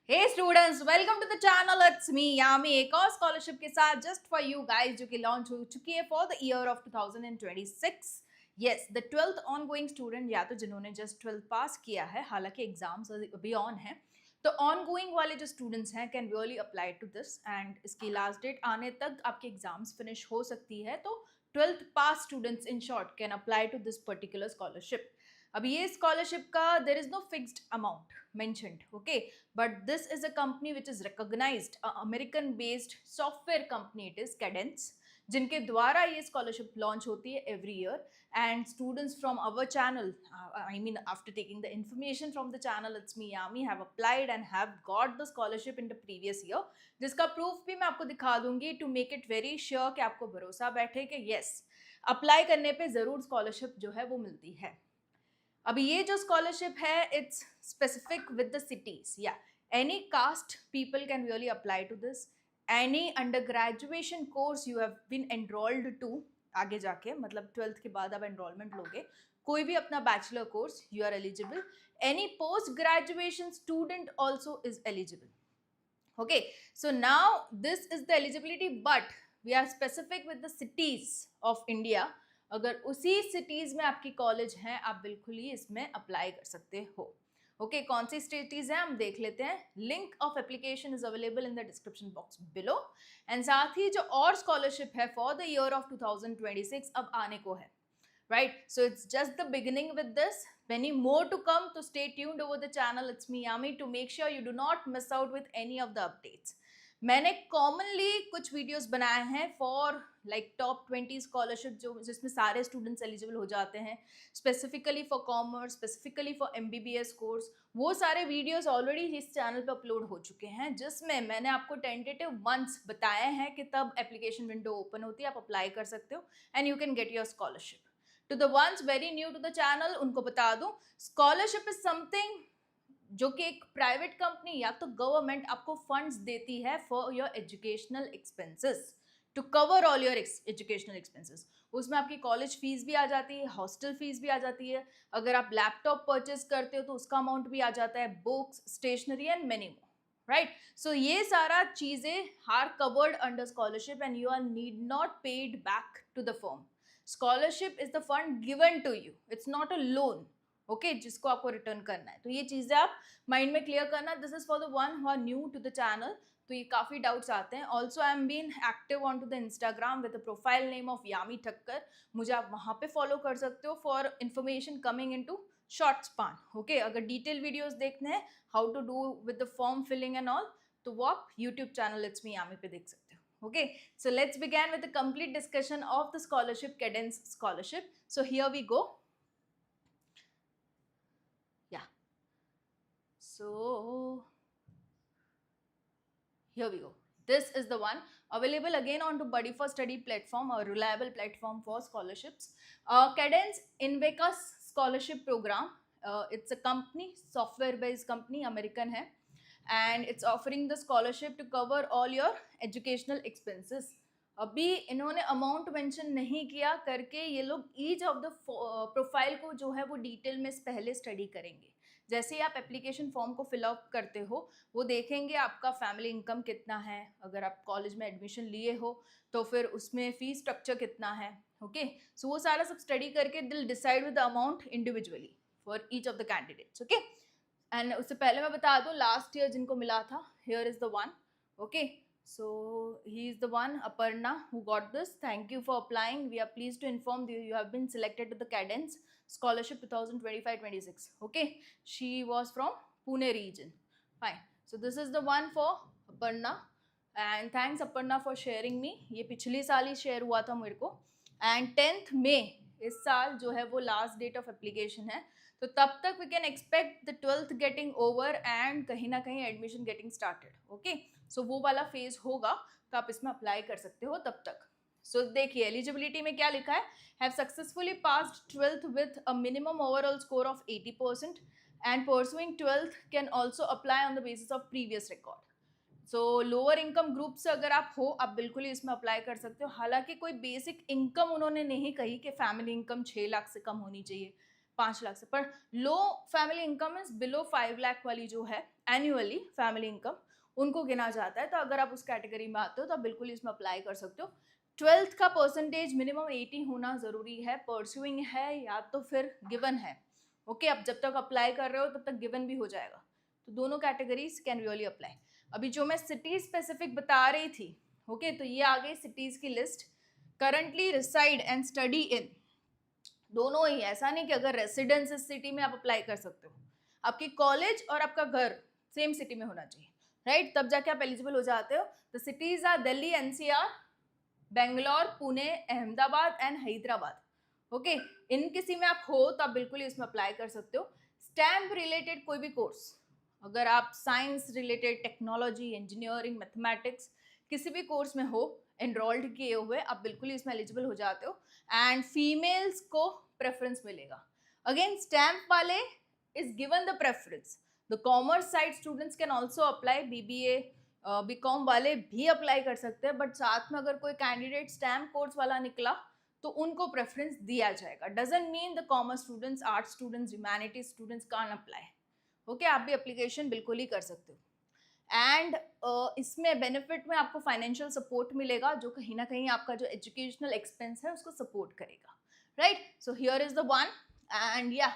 Hey students, welcome to the channel. It's me Yami, एक और scholarship के साथ जस्ट फॉर यू गाइस जो कि लॉन्च हो चुकी है for the year of 2026। Yes, the 12th on going student, या तो जिन्होंने जस्ट 12th पास किया है, हालांकि एग्जाम्स अभी ऑन है, तो ऑन गोइंग वाले जो स्टूडेंट्स हैं can really apply to this. And इसकी लास्ट डेट आने तक आपके एग्जाम्स फिनिश हो सकती है, तो 12th पास students in short can apply to this particular scholarship. अब ये स्कॉलरशिप का there is no fixed amount mentioned, okay, but this is a company which is recognized, a American based software company, it is Cadence, जिनके द्वारा ये scholarship launch होती है every year. And students from our channel, I mean after taking the information from the channel it's me Yami, have applied and have got the scholarship in the previous year, जिसका proof भी मैं आपको दिखा दूंगी to make it very sure कि आपको भरोसा बैठे कि यस, अप्लाई करने पे जरूर स्कॉलरशिप जो है वो मिलती है। अभी ये जो स्कॉलरशिप है it's specific with the cities, या any caste people can really apply to this. Any under graduation course you have been enrolled to, आगे जाके मतलब 12th के बाद आप एनरोलमेंट लोगे, कोई भी अपना bachelor course you are eligible. Any post graduation student also is eligible. Okay, so now this is the eligibility, but we are specific with the cities of India. अगर उसी सिटीज में आपकी कॉलेज हैं, आप बिल्कुल ही इसमें अप्लाई कर सकते हो। ओके, कौन सी सिटीज हैं हम देख लेते हैं। Link of application is available in the description box below. And साथ ही जो और स्कॉलरशिप है फॉर द ईयर ऑफ 2026 अब आने को है, right? So it's just the beginning with this. Many more to come, so stay tuned over the channel. It's me Yami, to make sure you do not miss out with any of the updates. मैंने commonly कुछ videos बनाए हैं for like top 20 scholarship, जो जिसमें सारे students eligible हो जाते हैं, specifically for commerce, specifically for MBBS course. वो सारे वीडियोस ऑलरेडी इस चैनल पे अपलोड हो चुके हैं, जिसमें मैंने आपको टेंटेटिव मंथ्स बताए हैं कि तब एप्लीकेशन विंडो ओपन होती है, आप अप्लाई कर सकते हो and you can get your scholarship. To the ones very new to the channel, उनको बता दूं, स्कॉलरशिप इज समथिंग जो कि एक प्राइवेट कंपनी या तो गवर्नमेंट आपको फंड्स देती है for your educational expenses, to cover all your educational expenses. उसमें आपकी कॉलेज फीस भी आ जाती है, हॉस्टल फीस भी आ जाती है, अगर आप लैपटॉप परचेज करते हो तो उसका अमाउंट भी आ जाता है, books, stationery and many more, right? So ये सारा चीजें are covered under scholarship and you are need not paid back to the firm. Scholarship is the fund given to you, it's not a loan, okay, जिसको आपको return करना है। तो ये चीजें आप माइंड में क्लियर करना। This is for the one who are new to the channel, तो ये काफी डाउट्स आते हैं। Also I am been active on to the Instagram with the profile name of Yami Thakkar, मुझे आप वहां पे फॉलो कर सकते हो for information coming in to short span. Okay, अगर डिटेल वीडियोज देखने हैं how to do with the form filling and all, तो वो आप यूट्यूब चैनल इट्स मी यामी पे देख सकते हो। Okay, so let's begin with the complete discussion of the scholarship, Cadence scholarship. So here we go. Yeah. So here we go. This is the one available again on to Buddy for Study platform, a reliable platform for scholarships. Cadence Invicus scholarship program. It's a company, software-based company, American है. And it's offering the scholarship to cover all your educational expenses. अभी इन्होंने amount mention नहीं किया करके ये लोग each of the profile को जो है वो डिटेल में पहले स्टडी करेंगे। जैसे ही आप एप्लीकेशन फॉर्म को फिलअप करते हो, वो देखेंगे आपका फैमिली इनकम कितना है, अगर आप कॉलेज में एडमिशन लिए हो तो फिर उसमें फीस स्ट्रक्चर कितना है। ओके, सो वो सारा सब स्टडी करके दिल decide with the amount individually for each of the candidates. Okay, and उससे पहले मैं बता दूं लास्ट ईयर जिनको मिला था, here is the one. Okay, so he is the one, Aparna, who got this. Thank you for applying. We are pleased to inform you you have been selected to the Cadence scholarship 2025-26. Okay, she was from Pune region. Fine, so this is the one for Aparna, and thanks Aparna for sharing me. ये पिछले साल ही share हुआ था मेरे को, and 10th May इस साल जो है वो लास्ट डेट ऑफ एप्लीकेशन है, तो तब तक we can expect the 12th getting over and कहीं ना कहीं admission getting started. Okay, so वो वाला फेज होगा, तो आप इसमें अप्लाई कर सकते हो तब तक। सो देखिए एलिजिबिलिटी में क्या लिखा है, have successfully passed 12th with a minimum overall score of 80% and pursuing 12th can also apply on the basis of previous record. So lower income group से अगर आप हो, आप बिल्कुल ही इसमें अप्लाई कर सकते हो। हालांकि कोई बेसिक इनकम उन्होंने नहीं कही कि फैमिली इनकम 6 लाख से कम होनी चाहिए, 5 लाख से, पर low family income is below 5 lakh वाली जो है एनुअली फैमिली इनकम, उनको गिना जाता है। तो अगर आप उस कैटेगरी में आते हो तो आप बिल्कुल इसमें अप्लाई कर सकते हो। 12th का परसेंटेज मिनिमम 80 होना ज़रूरी है, परस्यूइंग है या तो फिर गिवन है। ओके, अब जब तक अप्लाई कर रहे हो तब तक गिवन भी हो जाएगा, तो दोनों कैटेगरीज कैन रियली अप्लाई। अभी जो मैं सिटी स्पेसिफिक बता रही थी, ओके, तो ये आ गई सिटीज की list. Currently reside and study in, दोनों ही, ऐसा नहीं कि अगर रेसिडेंस इस सिटी में आप अप्लाई कर सकते हो, आपकी कॉलेज और आपका घर सेम सिटी में होना चाहिए, राइट, तब जाके आप एलिजिबल हो जाते हो। The cities are Delhi, NCR, Bangalore, Pune, Ahmedabad and Hyderabad. Okay, इन किसी में आप हो तो आप बिल्कुल इसमें अप्लाई कर सकते हो। स्टैम्प रिलेटेड कोई भी कोर्स, अगर आप science related, technology, engineering, mathematics, किसी भी कोर्स में हो एनरोल्ड किए हुए, आप बिल्कुल इसमें एलिजिबल हो जाते हो। एंड फीमेल्स को प्रेफरेंस मिलेगा। अगेन स्टैम्प वाले is given the preference. The commerce side students can also apply, BBA BCom वाले भी अप्लाई कर सकते हैं, बट साथ में अगर कोई कैंडिडेट स्टैम्प कोर्स वाला निकला तो उनको प्रेफरेंस दिया जाएगा। Doesn't mean the commerce students, arts students, humanities students can apply. Okay, आप भी एप्लीकेशन बिल्कुल ही कर सकते हो। एंड इसमें बेनिफिट में आपको फाइनेंशियल सपोर्ट मिलेगा, जो कहीं ना कहीं आपका जो एजुकेशनल एक्सपेंस है उसको सपोर्ट करेगा, right. So here is the one, and या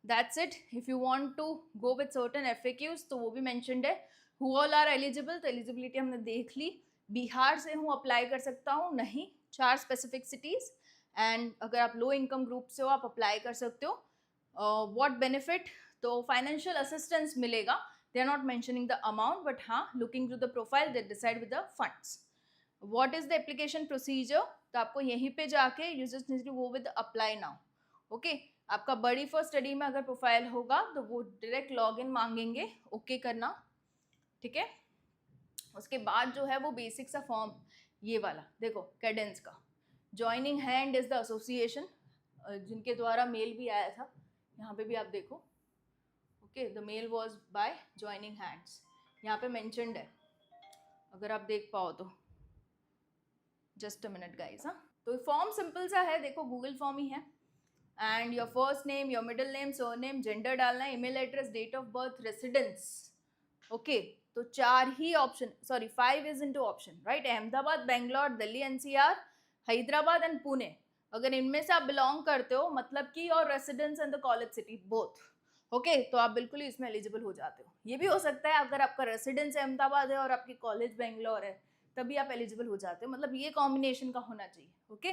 that's it. If you want to go with certain FAQs तो वो भी मेंशन्ड है। हु ऑल आर एलिजिबल, तो एलिजिबिलिटी हमने देख ली। बिहार से हूँ, अप्लाई कर सकता हूँ नहीं, 4 स्पेसिफिक सिटीज। एंड अगर आप लो इनकम ग्रुप से हो आप अप्लाई कर सकते हो। व्हाट बेनिफिट, तो फाइनेंशियल असिस्टेंस मिलेगा। They are not mentioning the amount, but हाँ, looking to the profile, they decide with the funds. What is the application procedure? तो आपको यहीं पे जाके you just need to go with the apply now. Okay, आपका बड़ी first study में अगर प्रोफाइल होगा तो वो डायरेक्ट लॉग इन मांगेंगे, ओके करना, ठीक है। उसके बाद जो है वो बेसिक सा फॉर्म, ये वाला देखो, कैडेंस का joining hand is the association, जिनके द्वारा मेल भी आया था, यहाँ पे भी आप देखो, okay, the mail was by joining hands, यहाँ पे मेंशन्ड है, अगर आप देख पाओ तो। जस्ट अ मिनट गाइस, हाँ, तो फॉर्म सिंपल सा है, देखो गूगल फॉर्म ही है। And your first name, your middle name, surname, gender डालना है, email address, date of birth, residence. Okay, तो 4 ही option, sorry 5 is into option, right. Ahmedabad, Bangalore, Delhi NCR, Hyderabad and Pune. अगर इनमें से आप बिलोंग करते हो, मतलब कि your residence and the college city both, okay, तो आप बिल्कुल ही इसमें एलिजिबल हो जाते हो। ये भी हो सकता है अगर आपका रेसिडेंस अहमदाबाद है और आपकी कॉलेज बेंगलोर है, तभी आप एलिजिबल हो जाते हो, मतलब ये कॉम्बिनेशन का होना चाहिए, ओके।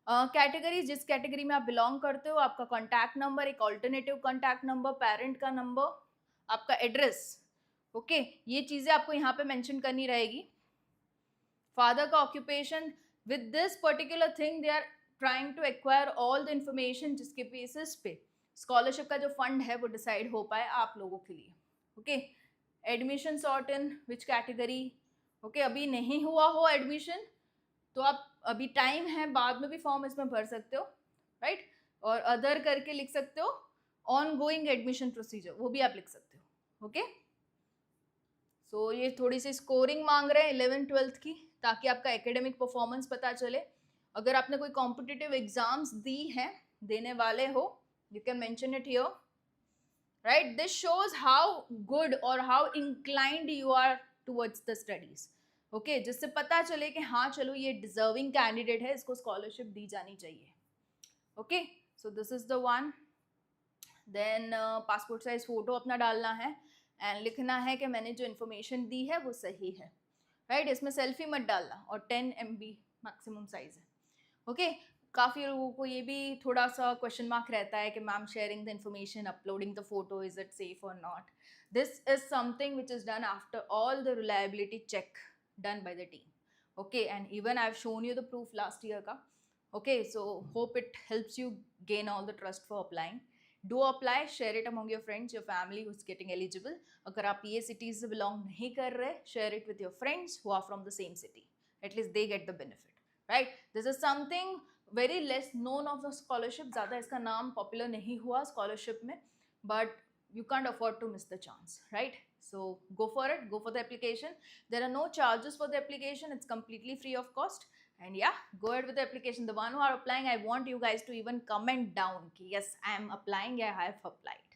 कैटेगरी, जिस कैटेगरी में आप बिलोंग करते हो, आपका कॉन्टैक्ट नंबर, एक ऑल्टरनेटिव कॉन्टैक्ट नंबर, पेरेंट का नंबर, आपका एड्रेस, ओके, ये चीज़ें आपको यहाँ पे मेंशन करनी रहेगी। फादर का occupation, with this particular thing they are trying to acquire all the information, जिसके बेसिस पे स्कॉलरशिप का जो फंड है वो डिसाइड हो पाए आप लोगों के लिए, okay. Admission sort in which category, okay, अभी नहीं हुआ हो एडमिशन तो आप, अभी टाइम है, बाद में भी फॉर्म इसमें भर सकते हो, राइट, और अदर करके लिख सकते हो, ऑन गोइंग एडमिशन प्रोसीजर, वो भी आप लिख सकते हो, ओके। सो ये थोड़ी सी स्कोरिंग मांग रहे हैं 11th-12th की, ताकि आपका एकेडमिक परफॉर्मेंस पता चले। अगर आपने कोई कॉम्पिटिटिव एग्जाम्स दी हैं, देने वाले हो, you can mention it here, right? This shows how good or how inclined you are towards the studies, okay, जिससे पता चले कि हाँ चलो ये डिजर्विंग कैंडिडेट है, इसको स्कॉलरशिप दी जानी चाहिए, okay. So this is the one. Then passport size photo अपना डालना है एंड लिखना है कि मैंने जो इन्फॉर्मेशन दी है वो सही है, राइट, इसमें सेल्फी मत डालना, और 10 MB मैक्सिमम साइज है, ओके। काफ़ी लोगों को ये भी थोड़ा सा क्वेश्चन मार्क रहता है कि ma'am sharing the information, uploading the photo, is it safe और not. This is something which is done after all the reliability check done by the team, okay, and even I have shown you the proof last year का, okay. So hope it helps you gain all the trust for applying. Do apply, share it among your friends, your family who is getting eligible. अगर आप ये cities से belong नहीं कर रहे, share it with your friends who are from the same city, at least they get the benefit, right. This is something very less known of the scholarship, ज़्यादा इसका नाम पॉपुलर नहीं हुआ स्कॉलरशिप में, but you can't afford to miss the chance, right? So go for it, go for the application. There are no charges for the application, it's completely free of cost, And yeah, go ahead with the application. The one who are applying, I want you guys to even comment down ki, yes, I am applying, yeah, I have applied,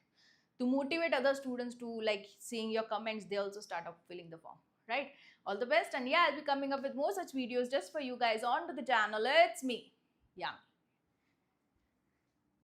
to motivate other students to, like, seeing your comments, they also start up filling the form, right? All the best. And yeah, I'll be coming up with more such videos just for you guys onto the channel. It's me, Yami.